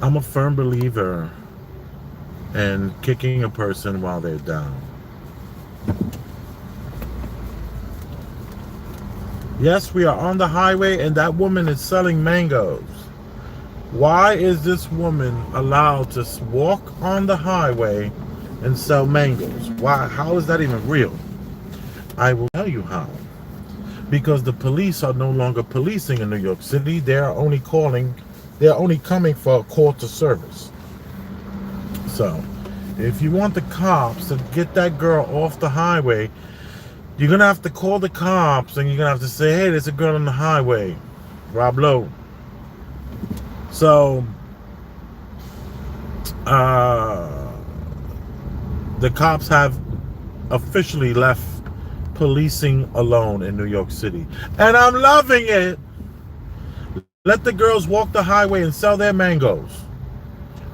I'm a firm believer in kicking a person while they're down. Yes, we are on the highway and that woman is selling mangoes. Why is this woman allowed to walk on the highway and sell mangoes? Why? How is that even real? I will tell you how. Because the police are no longer policing in New York City. They're only coming for a call to service. So, if you want the cops to get that girl off the highway, you're going to have to call the cops and you're going to have to say, hey, there's a girl on the highway. Rob Lowe. So, uh, the cops have officially left policing alone in New York City. And I'm loving it. Let the girls walk the highway and sell their mangoes.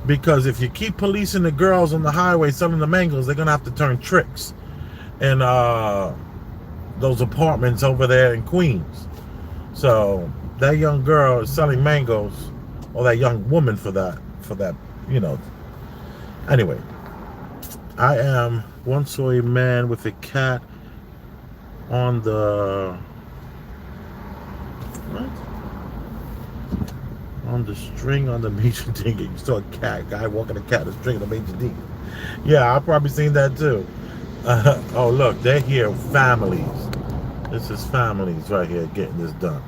Because if you keep policing the girls on the highway selling the mangoes, they're going to have to turn tricks in those apartments over there in Queens. So that young girl is selling mangoes, or that young woman for that, you know. Anyway, I am once saw a man with a cat on the what? On the string on the major D. You saw a guy walking a cat on the string on the major D. Yeah, I've probably seen that too. Oh look, they're here, families. This is families right here getting this done.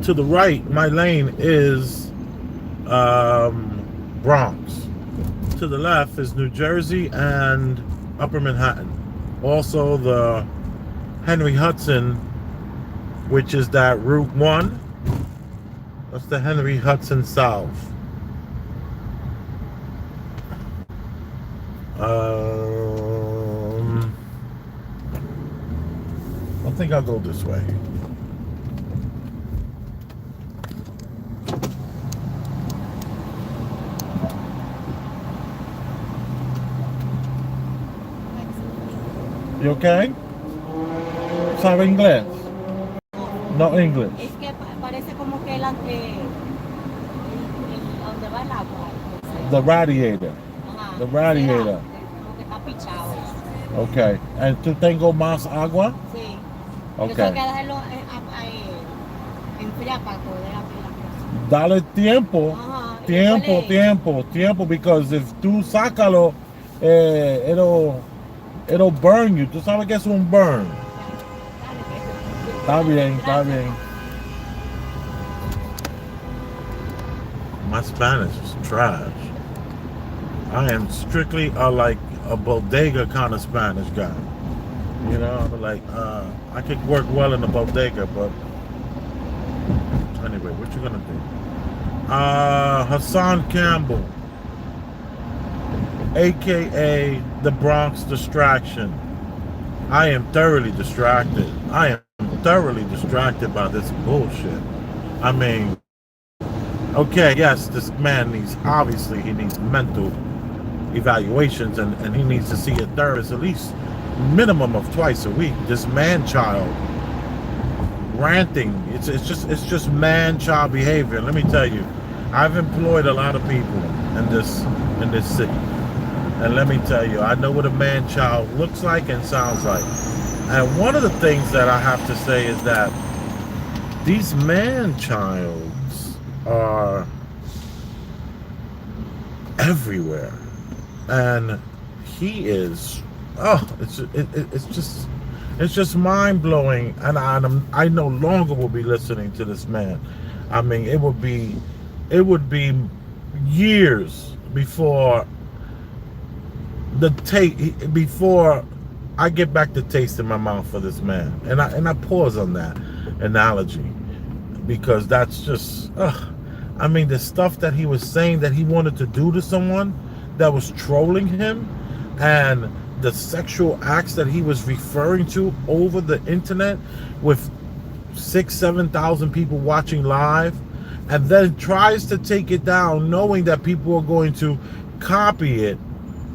To the right, my lane is Bronx. To the left is New Jersey and Upper Manhattan. Also the Henry Hudson, which is that Route 1. That's the Henry Hudson South. I think I'll go this way. You okay? ¿Sabe inglés? No English. Es que parece como que donde va el agua. The radiator. Ajá. The radiator. Como que está pichado eso. Okay. And tú tengo más agua? Sí. Okay. Eso hay que dejarlo enfriar para poder abrir la cosa. Dale tiempo. Ajá. Tiempo. Because if tú sácalo, it'll burn you. Tú sabes que es un burn. Está bien. My Spanish is trash. I am strictly like a bodega kind of Spanish guy. You know, I'm like, I could work well in a bodega, but anyway, what you gonna do? Hassan Campbell, aka the Bronx Distraction. I am thoroughly distracted. By this bullshit. I mean, okay, yes, this man he needs mental evaluations and he needs to see a therapist at least minimum of twice a week. This man child ranting, it's just man child behavior. Let me tell you, I've employed a lot of people in this city, and let me tell you, I know what a man child looks like and sounds like. And one of the things that I have to say is that these man childs are everywhere, and he is. Oh, it's just mind blowing, and I no longer will be listening to this man. I mean, it would be years before the taste before I get back the taste in my mouth for this man, and I pause on that analogy because that's just, I mean, the stuff that he was saying that he wanted to do to someone that was trolling him, and the sexual acts that he was referring to over the internet with 6,000-7,000 people watching live, and then tries to take it down knowing that people are going to copy it.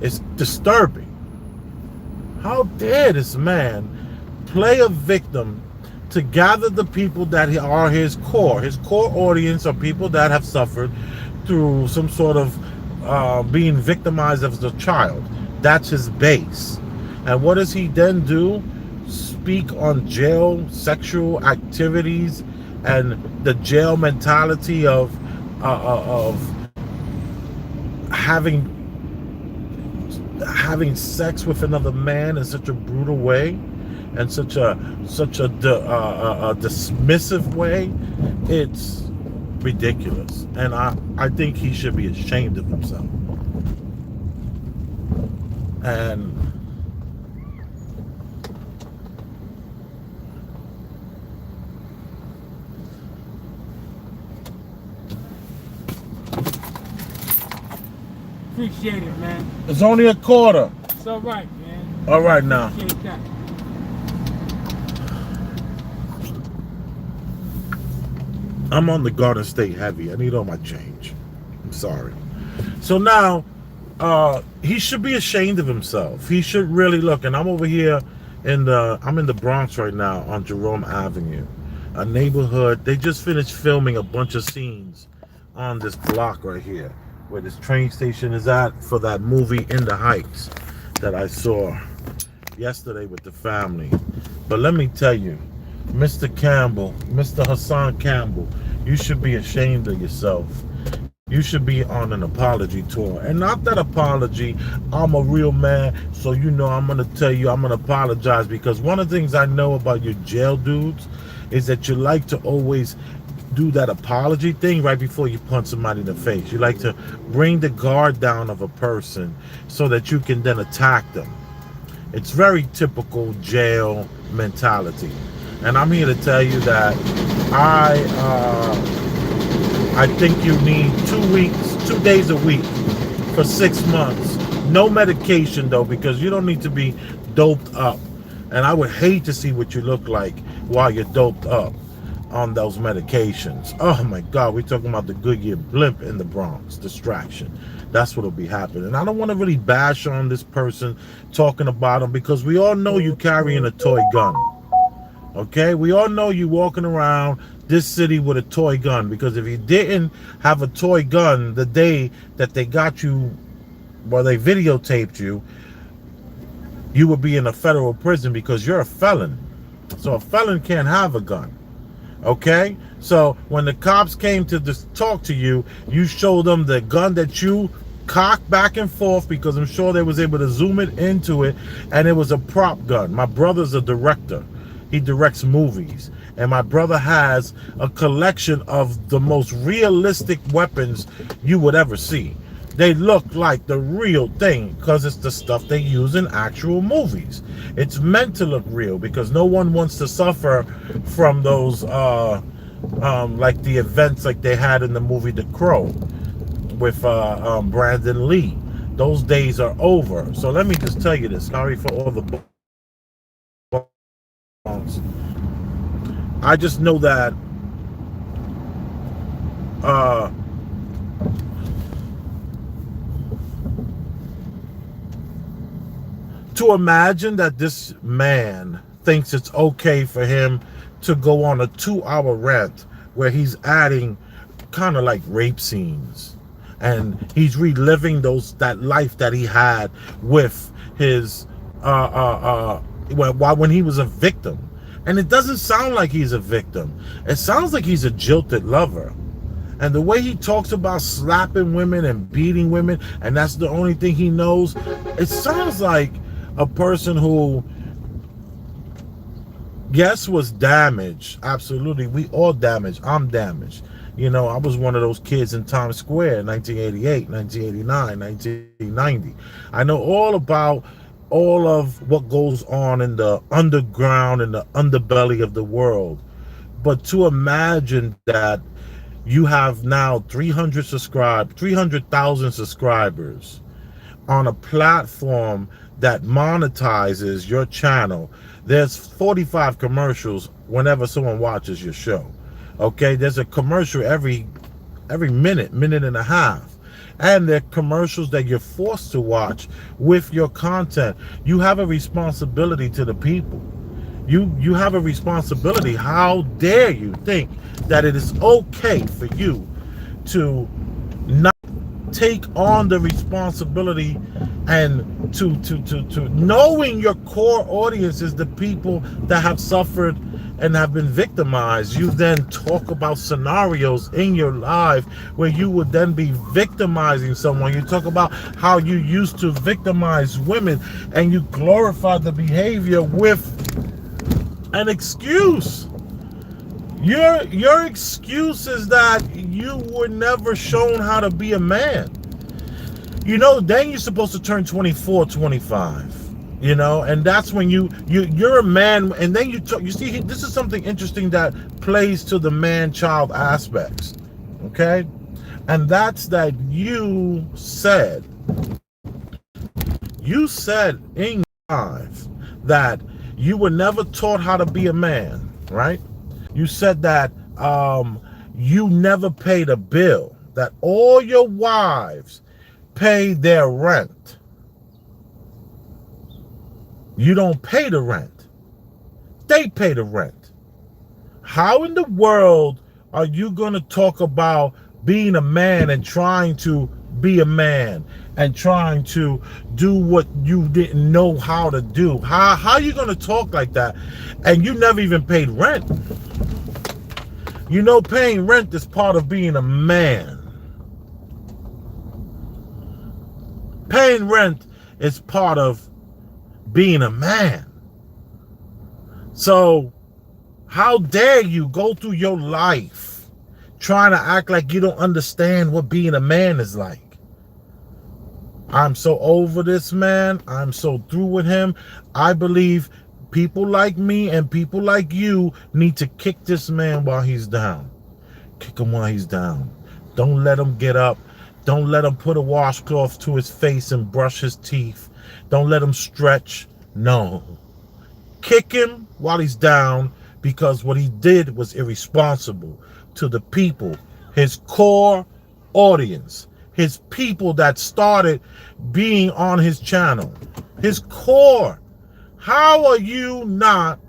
It's disturbing. How dare this man play a victim to gather the people that are his core audience, are people that have suffered through some sort of being victimized as a child. That's his base. And what does he then do? Speak on jail sexual activities and the jail mentality of having sex with another man in such a brutal way and such a dismissive way. It's ridiculous, and I think he should be ashamed of himself. And Appreciate it, man. it's only a quarter. It's all right, man. All right now. Appreciate that. I'm on the Garden State heavy. I need all my change. I'm sorry. So now, he should be ashamed of himself. He should really look. And I'm over here I'm in the Bronx right now on Jerome Avenue, a neighborhood. They just finished filming a bunch of scenes on this block right here, where this train station is at, for that movie In the Heights that I saw yesterday with the family. But let me tell you, Mr. Campbell, Mr. Hassan Campbell, you should be ashamed of yourself. You should be on an apology tour. And not that apology, I'm a real man, so you know I'm going to tell you I'm going to apologize, because one of the things I know about you jail dudes is that you like to always do that apology thing right before you punch somebody in the face. You like to bring the guard down of a person so that you can then attack them. It's very typical jail mentality. And I'm here to tell you that I think you need 2 days a week for 6 months. No medication though, because you don't need to be doped up. And I would hate to see what you look like while you're doped up on those medications. Oh my God, we're talking about the Goodyear blimp in the Bronx. Distraction. That's what'll be happening. I don't want to really bash on this person talking about him, because we all know you carrying a toy gun. Okay, we all know you walking around this city with a toy gun, because if you didn't have a toy gun the day that they got you, well, they videotaped you, you would be in a federal prison because you're a felon. So a felon can't have a gun. Okay, so when the cops came to talk to you, you showed them the gun that you cocked back and forth, because I'm sure they was able to zoom it into it, and it was a prop gun. My brother's a director. He directs movies, and my brother has a collection of the most realistic weapons you would ever see. They look like the real thing because it's the stuff they use in actual movies. It's meant to look real because no one wants to suffer from those like the events like they had in the movie The Crow with Brandon Lee. Those days are over. So let me just tell you this. Sorry for all the bones. I just know that to imagine that this man thinks it's okay for him to go on a 2-hour rant where he's adding kind of like rape scenes, and he's reliving that life that he had with his when he was a victim. And it doesn't sound like he's a victim. It sounds like he's a jilted lover. And the way he talks about slapping women and beating women, and that's the only thing he knows, it sounds like a person who, yes, was damaged. Absolutely. We all damaged. I'm damaged. You know, I was one of those kids in Times Square in 1988, 1989, 1990. I know all about all of what goes on in the underground and the underbelly of the world. But to imagine that you have now 300,000 subscribers on a platform that monetizes your channel. There's 45 commercials whenever someone watches your show. Okay, there's a commercial every minute and a half. And they're commercials that you're forced to watch with your content. You have a responsibility to the people. You have a responsibility. How dare you think that it is okay for you to not take on the responsibility and to knowing your core audience is the people that have suffered and have been victimized. You then talk about scenarios in your life where you would then be victimizing someone. You talk about how you used to victimize women and you glorify the behavior with an excuse. Your excuse is that you were never shown how to be a man. You know, then you're supposed to turn 24, 25. You know, and that's when you're a man, and then you see, this is something interesting that plays to the man-child aspects. Okay? And that's that you said in your life that you were never taught how to be a man, right? You said that you never paid a bill, that all your wives pay their rent. You don't pay the rent. They pay the rent. How in the world are you going to talk about being a man and trying to be a man and trying to do what you didn't know how to do? How are you going to talk like that? And you never even paid rent. You know, paying rent is part of being a man. Paying rent is part of being a man. So how dare you go through your life trying to act like you don't understand what being a man is like? I'm so over this man. I'm so through with him. I believe people like me and people like you need to kick this man while he's down. Kick him while he's down. Don't let him get up. Don't let him put a washcloth to his face and brush his teeth. Don't let him stretch. No. Kick him while he's down, because what he did was irresponsible to the people, his core audience, his people that started being on his channel, his core. How are you not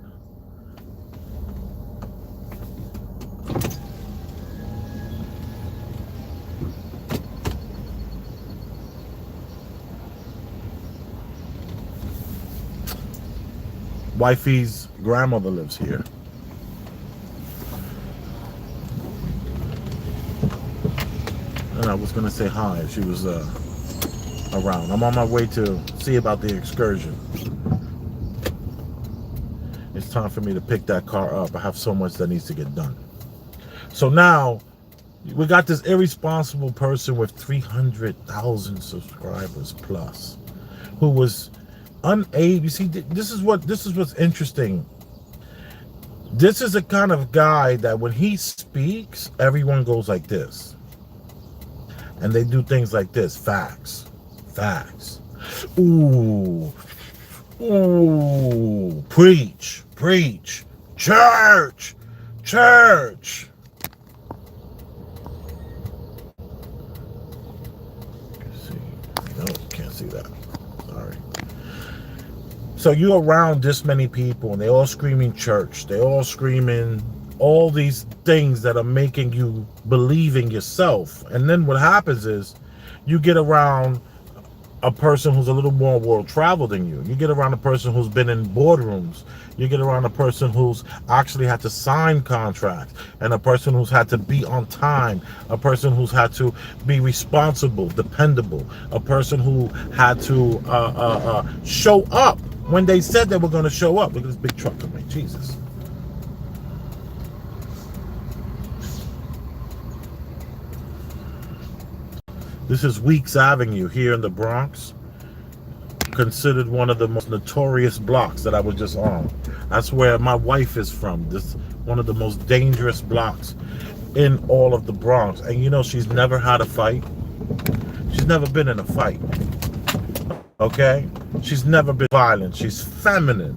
wifey's grandmother lives here. And I was gonna say hi if she was around. I'm on my way to see about the excursion. It's time for me to pick that car up. I have so much that needs to get done. So now we got this irresponsible person with 300,000 subscribers plus, who was unable. You see, this is what's interesting. This is a kind of guy that when he speaks, everyone goes like this, and they do things like this. Facts. Ooh, preach, church. See, no, can't see that. Sorry. So you're around this many people, and they're all screaming church. They're all screaming all these things that are making you believe in yourself. And then what happens is you get around a person who's a little more world traveled than you. You get around a person who's been in boardrooms. You get around a person who's actually had to sign contracts, and a person who's had to be on time, a person who's had to be responsible, dependable, a person who had to show up when they said they were going to show up. Look at this big truck coming. Jesus. This is Weeks Avenue here in the Bronx. Considered one of the most notorious blocks that I was just on. That's where my wife is from. This one of the most dangerous blocks in all of the Bronx. And you know, she's never had a fight. She's never been in a fight. Okay? She's never been violent. She's feminine.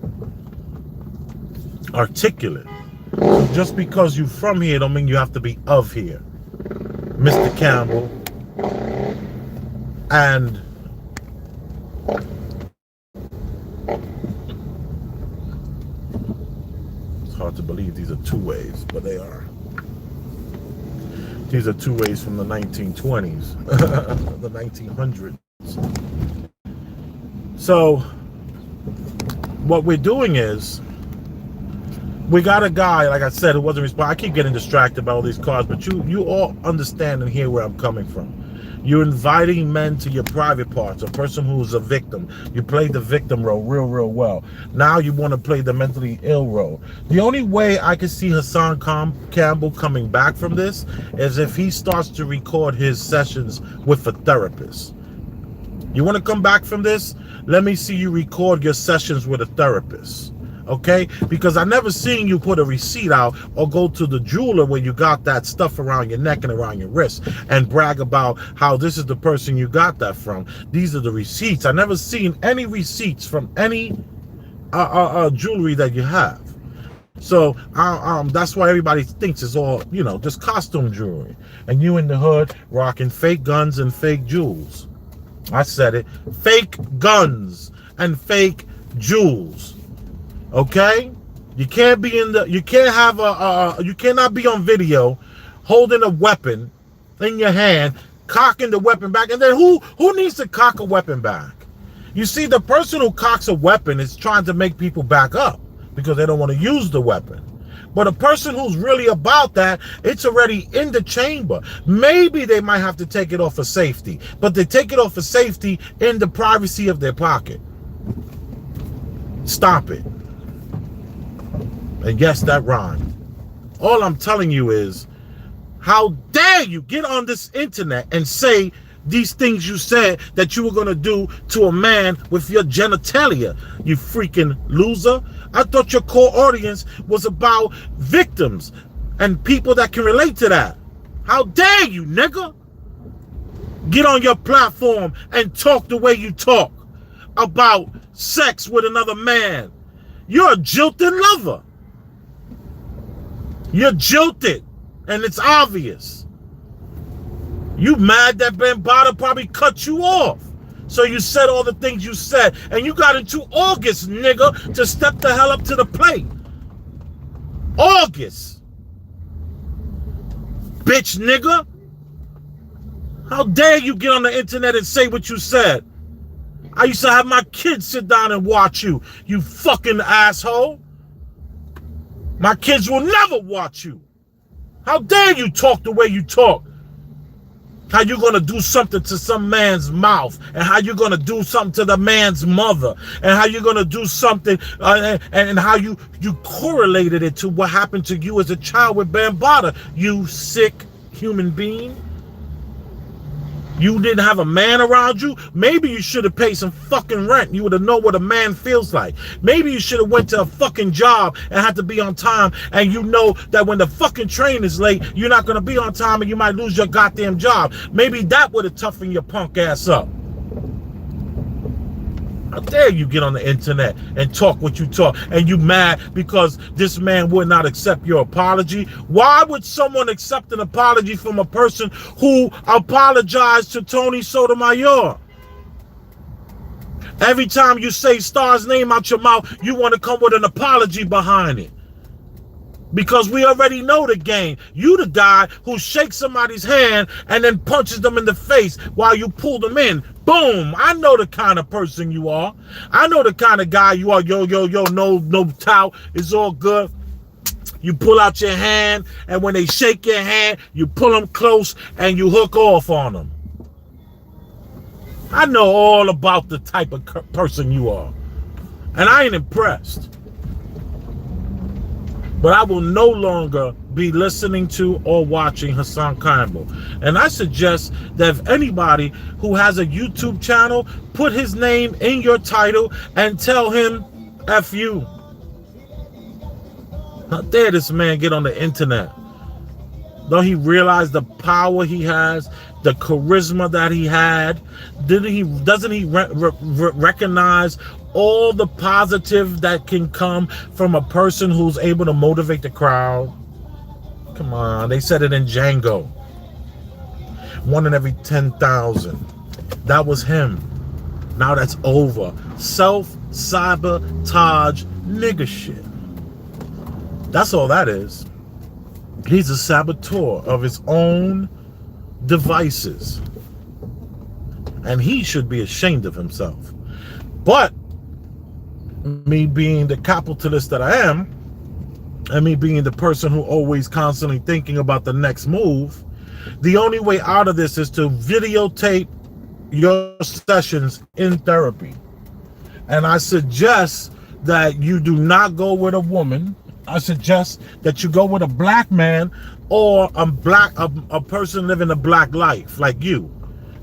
Articulate. So just because you're from here don't mean you have to be of here. Mr. Campbell. And it's hard to believe these are two ways, but they are. These are two ways from the 1920s, the 1900s. So what we're doing is we got a guy, like I said, who wasn't responding. I keep getting distracted by all these cars, but you all understand and hear where I'm coming from. You're inviting men to your private parts, a person who's a victim. You played the victim role real well. Now you want to play the mentally ill role. The only way I can see Hassan Campbell coming back from this is if he starts to record his sessions with a therapist. You want to come back from this? Let me see you record your sessions with a therapist. Okay? Because I never seen you put a receipt out or go to the jeweler where you got that stuff around your neck and around your wrist and brag about how this is the person you got that from. These are the receipts. I never seen any receipts from any jewelry that you have. So that's why everybody thinks it's all, you know, just costume jewelry. And you in the hood rocking fake guns and fake jewels. I said it. Fake guns and fake jewels. Okay? You can't be in the, you can't have you cannot be on video holding a weapon in your hand, cocking the weapon back. And then who needs to cock a weapon back? You see, the person who cocks a weapon is trying to make people back up because they don't want to use the weapon. But a person who's really about that, it's already in the chamber. Maybe they might have to take it off for safety, but they take it off for safety in the privacy of their pocket. Stop it. And yes, that rhymed. All I'm telling you is, how dare you get on this internet and say these things you said that you were going to do to a man with your genitalia, you freaking loser. I thought your core audience was about victims and people that can relate to that. How dare you, nigga? Get on your platform and talk the way you talk about sex with another man. You're a jilted lover. You're jilted, and it's obvious. You mad that Bambaataa probably cut you off. So you said all the things you said, and you got into August, nigga, to step the hell up to the plate. August. Bitch, nigga. How dare you get on the internet and say what you said? I used to have my kids sit down and watch you, you fucking asshole. My kids will never watch you. How dare you talk the way you talk? How you gonna do something to some man's mouth, and how you gonna do something to the man's mother, and how you gonna do something, and how you correlated it to what happened to you as a child with Bambaataa, you sick human being. You didn't have a man around you. Maybe you should have paid some fucking rent. You would have known what a man feels like. Maybe you should have went to a fucking job and had to be on time, and you know that when the fucking train is late, you're not going to be on time and you might lose your goddamn job. Maybe that would have toughened your punk ass up. How dare you get on the internet and talk what you talk, and you mad because this man would not accept your apology? Why would someone accept an apology from a person who apologized to Tony Sotomayor? Every time you say Star's name out your mouth, you want to come with an apology behind it. Because we already know the game. You the guy who shakes somebody's hand and then punches them in the face while you pull them in. Boom. I know the kind of person you are. I know the kind of guy you are. Yo, no towel. It's all good. You pull out your hand, and when they shake your hand, you pull them close and you hook off on them. I know all about the type of person you are. And I ain't impressed. But I will no longer be listening to or watching Hassan Campbell. And I suggest that if anybody who has a YouTube channel, put his name in your title and tell him F you. How dare this man get on the internet? Don't he realize the power he has, the charisma that he had? Doesn't he recognize all the positive that can come from a person who's able to motivate the crowd? Come on, they said it in Django. 1 in every 10,000. That was him. Now that's over. Self-sabotage nigga shit. That's all that is. He's a saboteur of his own devices. And he should be ashamed of himself. But me being the capitalist that I am, and me being the person who always constantly thinking about the next move, the only way out of this is to videotape your sessions in therapy. And I suggest that you do not go with a woman. I suggest that you go with a black man or a person living a black life like you.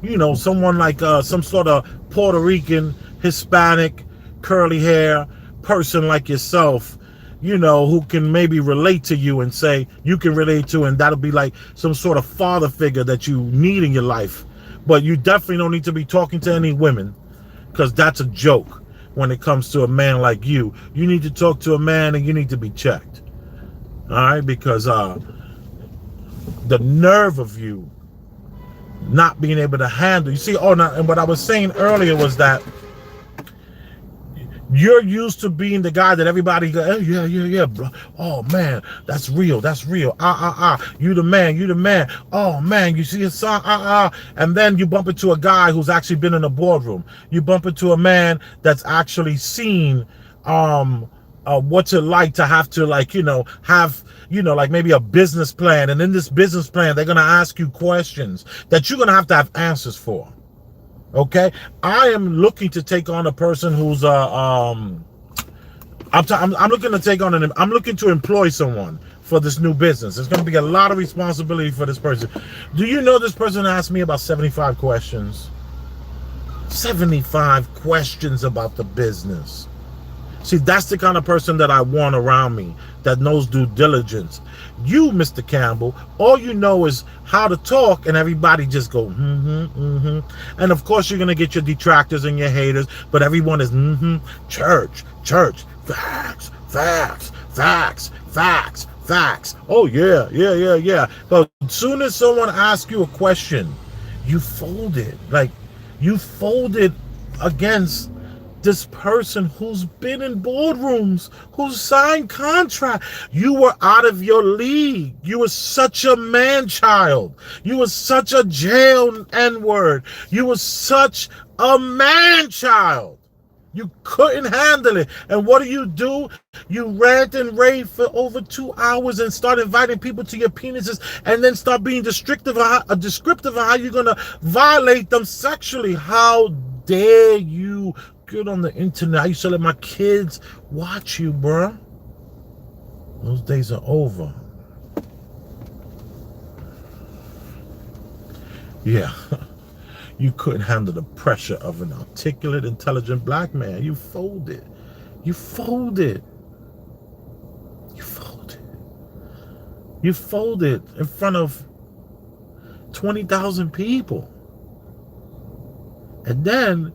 You know, someone like some sort of Puerto Rican, Hispanic, curly hair person like yourself, you know, who can maybe relate to you and say you can relate to, and that'll be like some sort of father figure that you need in your life. But you definitely don't need to be talking to any women, because that's a joke when it comes to a man like you. You need to talk to a man and you need to be checked. All right? Because the nerve of you not being able to handle, you see, and what I was saying earlier was that you're used to being the guy that everybody go, oh, yeah, bro. Oh man, that's real. You the man. Oh man, you see his son, and then you bump into a guy who's actually been in a boardroom. You bump into a man that's actually seen what's it like to have to, like, have like maybe a business plan, and in this business plan they're gonna ask you questions that you're gonna have to have answers for. Okay, I am looking to take on a person who's I'm looking to take on I'm looking to employ someone for this new business. There's going to be a lot of responsibility for this person. Do you know this person asked me about 75 questions? 75 questions about the business. See, that's the kind of person that I want around me, that knows due diligence. You, Mr. Campbell, all you know is how to talk, and everybody just go, And of course, you're going to get your detractors and your haters, but everyone is, church, facts. Oh, yeah. But as soon as someone asks you a question, you fold it. Like, you fold it against this person who's been in boardrooms, who's signed contract. You were out of your league. You were such a man-child. You were such a jail N-word. You were such a man-child. You couldn't handle it. And what do? You rant and rave for over 2 hours and start inviting people to your penises, and then start being descriptive of how you're going to violate them sexually. How dare you get on the internet? I used to let my kids watch you, bruh. Those days are over. Yeah. You couldn't handle the pressure of an articulate, intelligent black man. You folded. You folded in front of 20,000 people. And then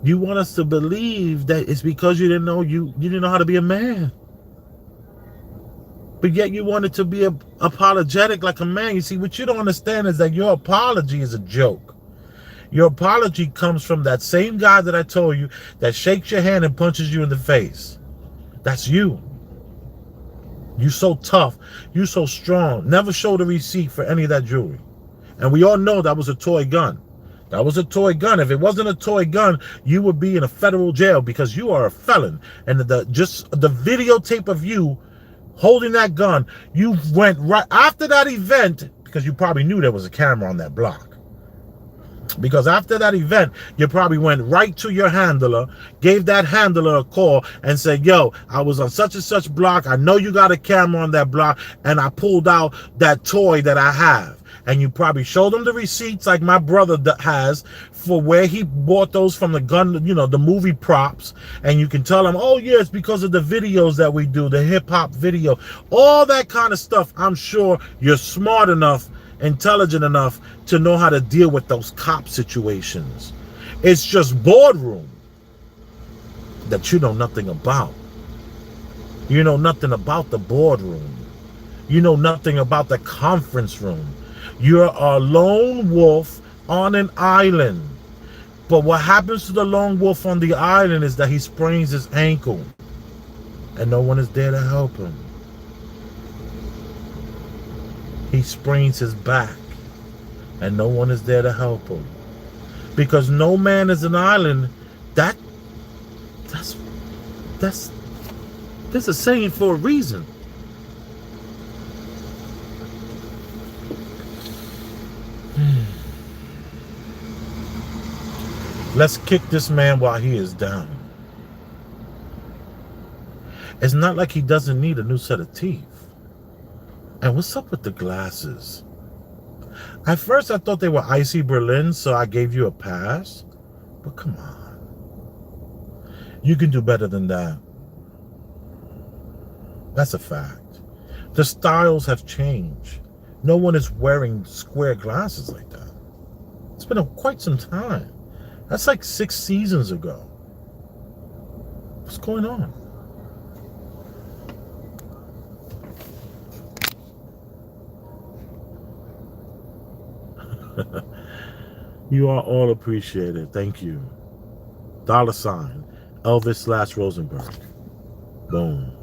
you want us to believe that it's because you didn't know how to be a man. But yet you wanted to be apologetic like a man. You see, what you don't understand is that your apology is a joke. Your apology comes from that same guy that I told you that shakes your hand and punches you in the face. That's you. You so tough. You so strong. Never showed a receipt for any of that jewelry. And we all know that was a toy gun. That was a toy gun. If it wasn't a toy gun, you would be in a federal jail because you are a felon. And the videotape of you holding that gun, you went right after that event, because you probably knew there was a camera on that block. Because after that event, you probably went right to your handler, gave that handler a call and said, yo, I was on such and such block. I know you got a camera on that block, and I pulled out that toy that I have. And you probably showed them the receipts like my brother has for where he bought those from the gun, you know, the movie props. And you can tell them, oh, yeah, it's because of the videos that we do, the hip hop video, all that kind of stuff. I'm sure you're smart enough, intelligent enough to know how to deal with those cop situations. It's just boardroom that you know nothing about. You know nothing about the boardroom. You know nothing about the conference room. You're a lone wolf on an island. But what happens to the lone wolf on the island is that he sprains his ankle and no one is there to help him. He sprains his back and no one is there to help him. Because no man is an island. That's a saying for a reason. Let's kick this man while he is down. It's not like he doesn't need a new set of teeth. And what's up with the glasses? At first I thought they were icy Berlin, so I gave you a pass. But come on. You can do better than that. That's a fact. The styles have changed. No one is wearing square glasses like that. It's been quite some time. That's like 6 seasons ago. What's going on? You are all appreciated. Thank you. $, Elvis / Rosenberg. Boom.